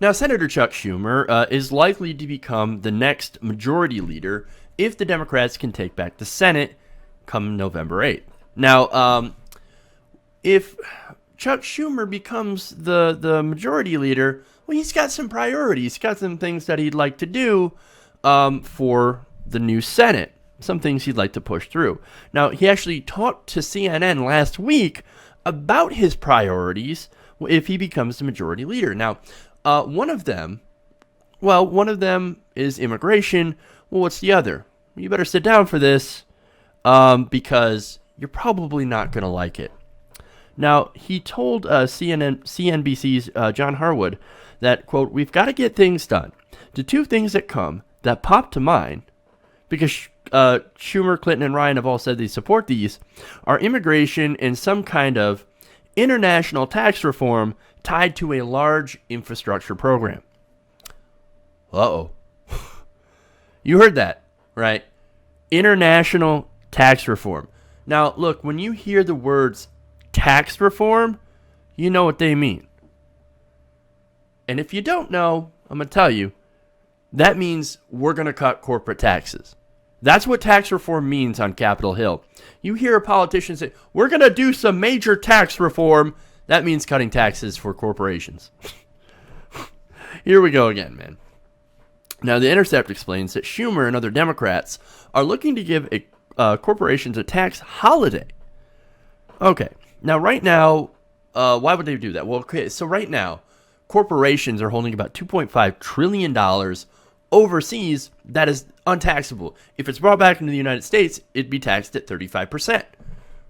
Now, Senator Chuck Schumer is likely to become the next majority leader if the Democrats can take back the Senate come November 8th. Now, if Chuck Schumer becomes the majority leader, well, he's got some priorities. He's got some things that he'd like to do for the new Senate, some things he'd like to push through. Now, he actually talked to CNN last week about his priorities if he becomes the majority leader. Now, one of them is immigration. Well, what's the other? You better sit down for this because you're probably not going to like it. Now, he told CNBC's John Harwood that, quote, "We've got to get things done. The two things that pop to mind, because Schumer, Clinton, and Ryan have all said they support these, are immigration and some kind of international tax reform tied to a large infrastructure program." Uh-oh. You heard that, right? International tax reform. Now, look, when you hear the words tax reform, you know what they mean. And if you don't know, I'm going to tell you, that means we're going to cut corporate taxes. That's what tax reform means on Capitol Hill. You hear a politician say, we're going to do some major tax reform. That means cutting taxes for corporations. Here we go again, man. Now, The Intercept explains that Schumer and other Democrats are looking to give corporations a tax holiday. Okay. Now, right now, why would they do that? Well, okay, so right now, corporations are holding about $2.5 trillion overseas that is untaxable. If it's brought back into the United States, it'd be taxed at 35%,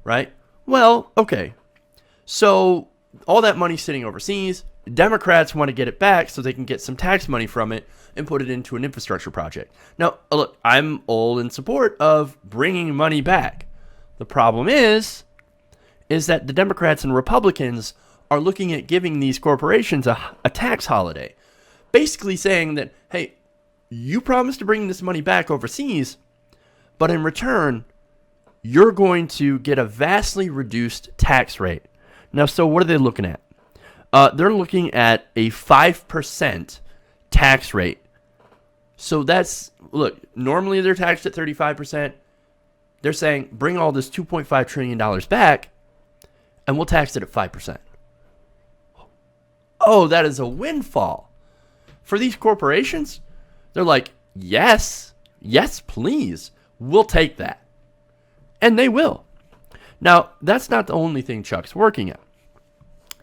right? Well, okay. So all that money sitting overseas, Democrats want to get it back so they can get some tax money from it and put it into an infrastructure project. Now, look, I'm all in support of bringing money back. The problem is that the Democrats and Republicans are looking at giving these corporations a tax holiday, basically saying that, hey, you promised to bring this money back overseas, but in return, you're going to get a vastly reduced tax rate. Now, so what are they looking at? They're looking at a 5% tax rate. So that's, look, normally they're taxed at 35%. They're saying, bring all this $2.5 trillion back, and we'll tax it at 5%. Oh, that is a windfall. For these corporations, they're like, yes, please, we'll take that. And they will. Now, that's not the only thing Chuck's working on.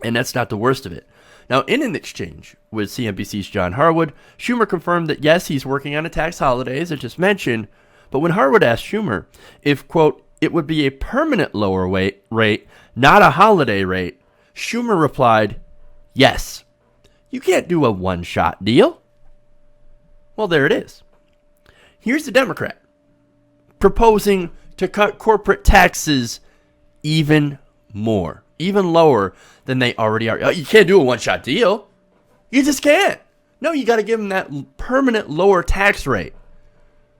And that's not the worst of it. Now, in an exchange with CNBC's John Harwood, Schumer confirmed that, yes, he's working on a tax holiday, as I just mentioned. But when Harwood asked Schumer if, quote, it would be a permanent lower rate, not a holiday rate, Schumer replied, yes. You can't do a one-shot deal. Well, there it is. Here's the Democrat proposing to cut corporate taxes even more, even lower than they already are. You can't do a one-shot deal. You just can't. No, you got to give them that permanent lower tax rate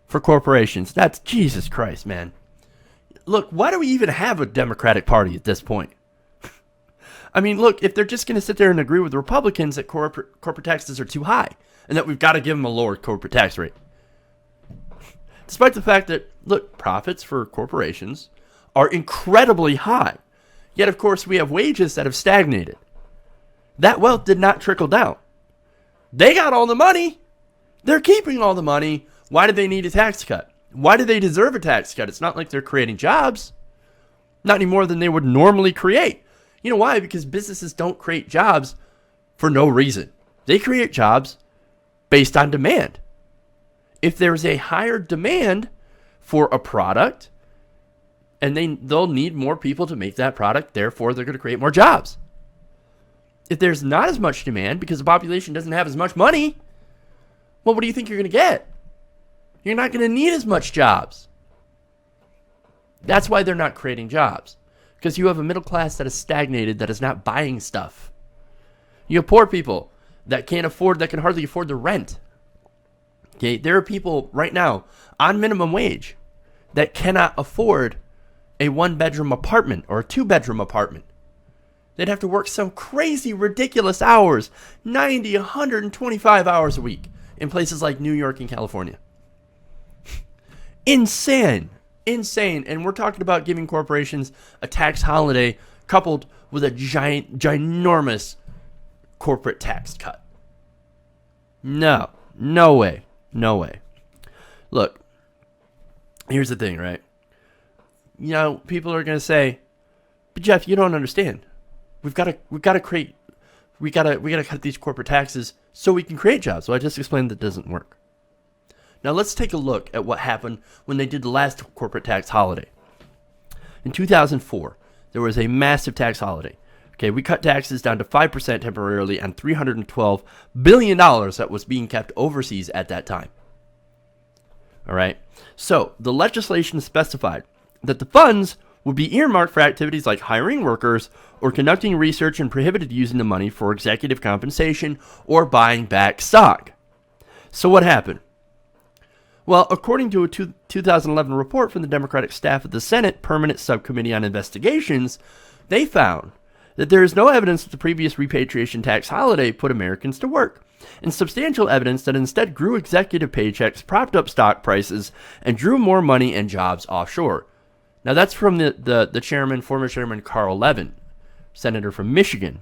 for corporations. That's Jesus Christ, man. Look, why do we even have a Democratic Party at this point? I mean, look, if they're just going to sit there and agree with the Republicans that corporate taxes are too high and that we've got to give them a lower corporate tax rate. Despite the fact that, look, profits for corporations are incredibly high. Yet, of course, we have wages that have stagnated. That wealth did not trickle down. They got all the money. They're keeping all the money. Why do they need a tax cut? Why do they deserve a tax cut? It's not like they're creating jobs. Not any more than they would normally create. You know why? Because businesses don't create jobs for no reason. They create jobs based on demand. If there's a higher demand for a product, and they'll need more people to make that product, therefore they're going to create more jobs. If there's not as much demand because the population doesn't have as much money, well, what do you think you're going to get? You're not going to need as much jobs. That's why they're not creating jobs. Because you have a middle class that is stagnated, that is not buying stuff. You have poor people that can hardly afford the rent. Okay, there are people right now on minimum wage that cannot afford a one-bedroom apartment or a two-bedroom apartment. They'd have to work some crazy, ridiculous hours, 90, 125 hours a week in places like New York and California. Insane. And we're talking about giving corporations a tax holiday coupled with a ginormous corporate tax cut. No way. Look, here's the thing, right? You know, people are going to say, but Jeff, you don't understand. We got to cut these corporate taxes so we can create jobs. So I just explained that doesn't work. Now let's take a look at what happened when they did the last corporate tax holiday. In 2004, there was a massive tax holiday. Okay, we cut taxes down to 5% temporarily on $312 billion that was being kept overseas at that time. All right, so the legislation specified that the funds would be earmarked for activities like hiring workers or conducting research, and prohibited using the money for executive compensation or buying back stock. So what happened? Well, according to a 2011 report from the Democratic staff of the Senate Permanent Subcommittee on Investigations, they found that there is no evidence that the previous repatriation tax holiday put Americans to work, and substantial evidence that instead grew executive paychecks, propped up stock prices, and drew more money and jobs offshore. Now that's from the chairman, former chairman Carl Levin, senator from Michigan.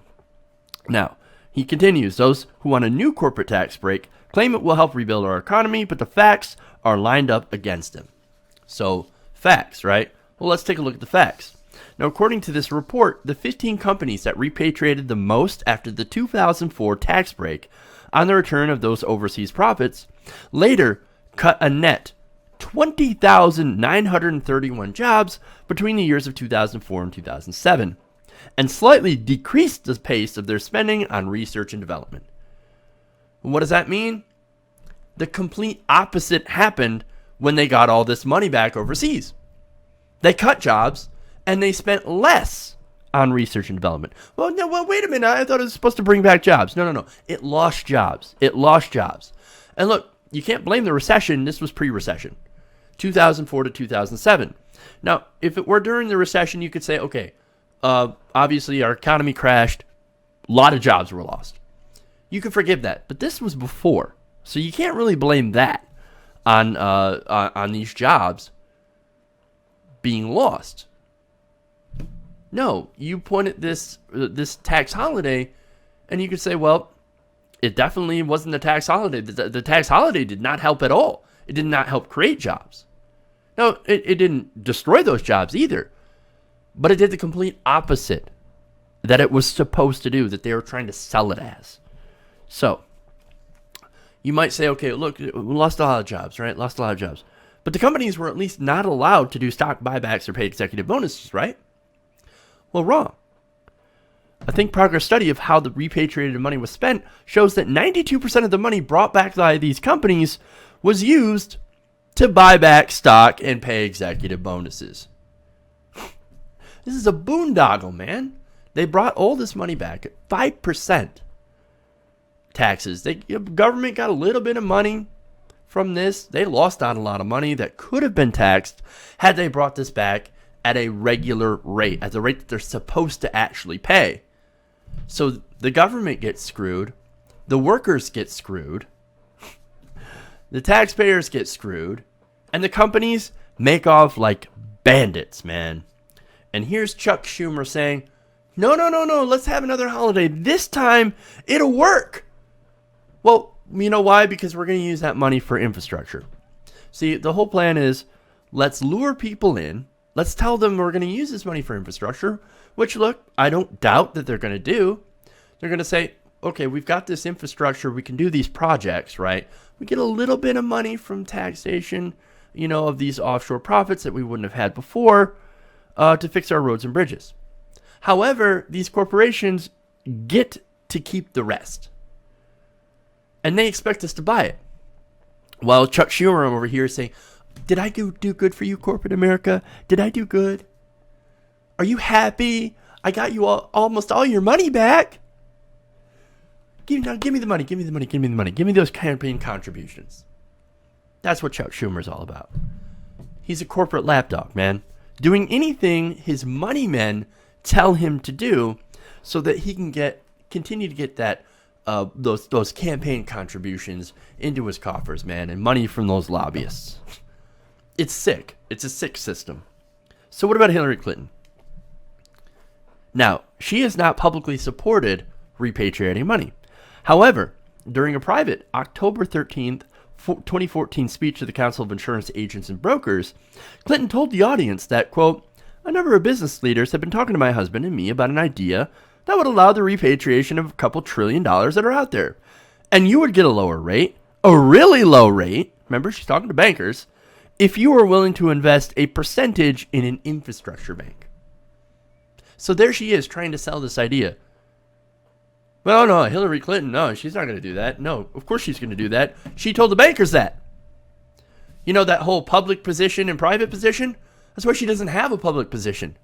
Now, he continues, those who want a new corporate tax break claim it will help rebuild our economy, but the facts are lined up against them. So, facts, right? Well, let's take a look at the facts. Now, according to this report, the 15 companies that repatriated the most after the 2004 tax break on the return of those overseas profits later cut a net 20,931 jobs between the years of 2004 and 2007, and slightly decreased the pace of their spending on research and development. What does that mean? The complete opposite happened when they got all this money back overseas. They cut jobs and they spent less on research and development. Well, wait a minute. I thought it was supposed to bring back jobs. No. It lost jobs. And look, you can't blame the recession. This was pre-recession, 2004 to 2007. Now, if it were during the recession, you could say, okay, obviously our economy crashed. A lot of jobs were lost. You could forgive that. But this was before. So you can't really blame that on these jobs being lost. No, you point at this tax holiday, and you could say, well, it definitely wasn't a tax holiday. The tax holiday did not help at all. It did not help create jobs. No, it didn't destroy those jobs either, but it did the complete opposite that it was supposed to do, that they were trying to sell it as. So, you might say, okay, look, we lost a lot of jobs, right? Lost a lot of jobs. But the companies were at least not allowed to do stock buybacks or pay executive bonuses, right? Well, wrong. A Think Progress study of how the repatriated money was spent shows that 92% of the money brought back by these companies was used to buy back stock and pay executive bonuses. This is a boondoggle, man. They brought all this money back at 5% taxes. The government got a little bit of money from this. They lost out a lot of money that could have been taxed had they brought this back at a regular rate, at the rate that they're supposed to actually pay. So the government gets screwed, the workers get screwed, the taxpayers get screwed, and the companies make off like bandits, man. And here's Chuck Schumer saying, no, let's have another holiday. This time, it'll work. Well, you know why? Because we're going to use that money for infrastructure. See, the whole plan is, let's lure people in. Let's tell them we're going to use this money for infrastructure, which, look, I don't doubt that they're going to do. They're going to say, okay, we've got this infrastructure. We can do these projects, right? We get a little bit of money from taxation, of these offshore profits that we wouldn't have had before to fix our roads and bridges. However, these corporations get to keep the rest. And they expect us to buy it. While Chuck Schumer over here is saying, did I do good for you, corporate America? Did I do good? Are you happy? I got you almost all your money back. Give me the money. Give me those campaign contributions. That's what Chuck Schumer's all about. He's a corporate lapdog, man. Doing anything his money men tell him to do so that he can continue to get that those campaign contributions into his coffers, man, and money from those lobbyists. It's sick. It's a sick system. So what about Hillary Clinton? Now, she has not publicly supported repatriating money. However, during a private October 13th, 2014 speech to the Council of Insurance Agents and Brokers, Clinton told the audience that, quote, "A number of business leaders have been talking to my husband and me about an idea that would allow the repatriation of a couple $1 trillion that are out there. And you would get a lower rate, a really low rate," remember, she's talking to bankers, "if you were willing to invest a percentage in an infrastructure bank." So there she is trying to sell this idea. Well, no, Hillary Clinton, no, she's not going to do that. No, of course she's going to do that. She told the bankers that. You know, that whole public position and private position? That's why she doesn't have a public position.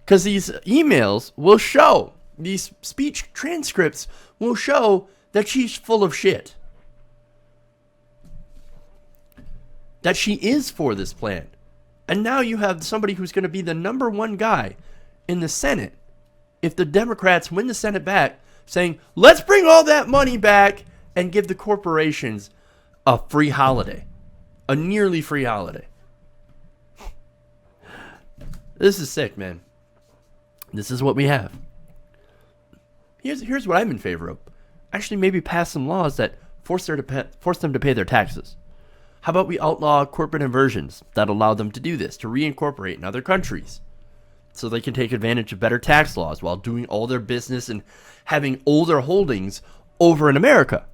Because these emails will show, these speech transcripts will show that she's full of shit. That she is for this plan. And now you have somebody who's going to be the number one guy in the Senate, if the Democrats win the Senate back, saying, let's bring all that money back and give the corporations a free holiday. A nearly free holiday. This is sick, man. This is what we have. Here's what I'm in favor of. Actually, maybe pass some laws that force them to pay their taxes. How about we outlaw corporate inversions that allow them to do this, to reincorporate in other countries, so they can take advantage of better tax laws while doing all their business and having older holdings over in America?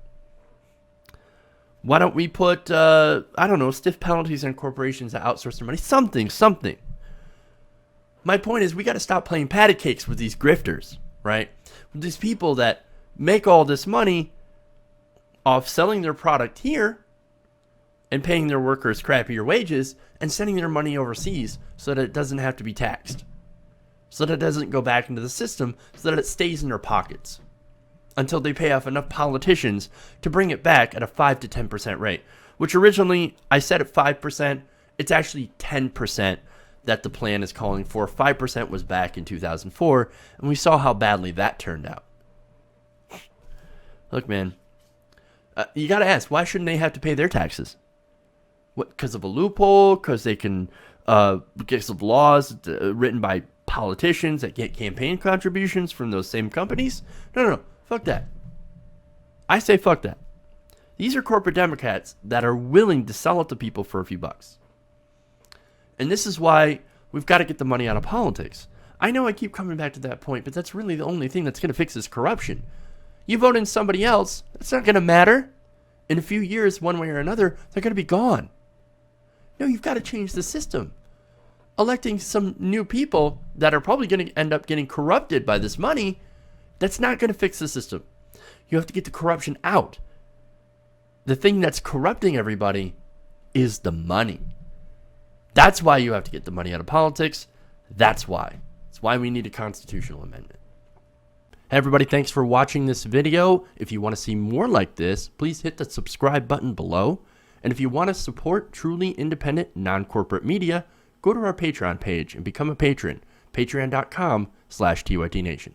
Why don't we put, stiff penalties on corporations that outsource their money? Something. My point is, we got to stop playing patty cakes with these grifters, right? With these people that make all this money off selling their product here and paying their workers crappier wages and sending their money overseas so that it doesn't have to be taxed. So that it doesn't go back into the system, so that it stays in their pockets until they pay off enough politicians to bring it back at a 5 to 10% rate, which originally I said at 5%. It's actually 10% that the plan is calling for. 5% was back in 2004, and we saw how badly that turned out. Look, man, you got to ask, why shouldn't they have to pay their taxes? What? Because of a loophole? Because they can, because of laws written by politicians that get campaign contributions from those same companies? No. Fuck that. I say fuck that. These are corporate Democrats that are willing to sell it to people for a few bucks. And this is why we've got to get the money out of politics. I know I keep coming back to that point, but that's really the only thing that's going to fix this corruption. You vote in somebody else, it's not going to matter. In a few years, one way or another, they're going to be gone. No, you've got to change the system. Electing some new people that are probably going to end up getting corrupted by this money, that's not going to fix the system. You have to get the corruption out. The thing that's corrupting everybody is the money. That's why you have to get the money out of politics. That's why. It's why we need a constitutional amendment. Hey everybody, thanks for watching this video. If you want to see more like this, please hit the subscribe button below. And if you want to support truly independent, non-corporate media, go to our Patreon page and become a patron. Patreon.com/TYTNation.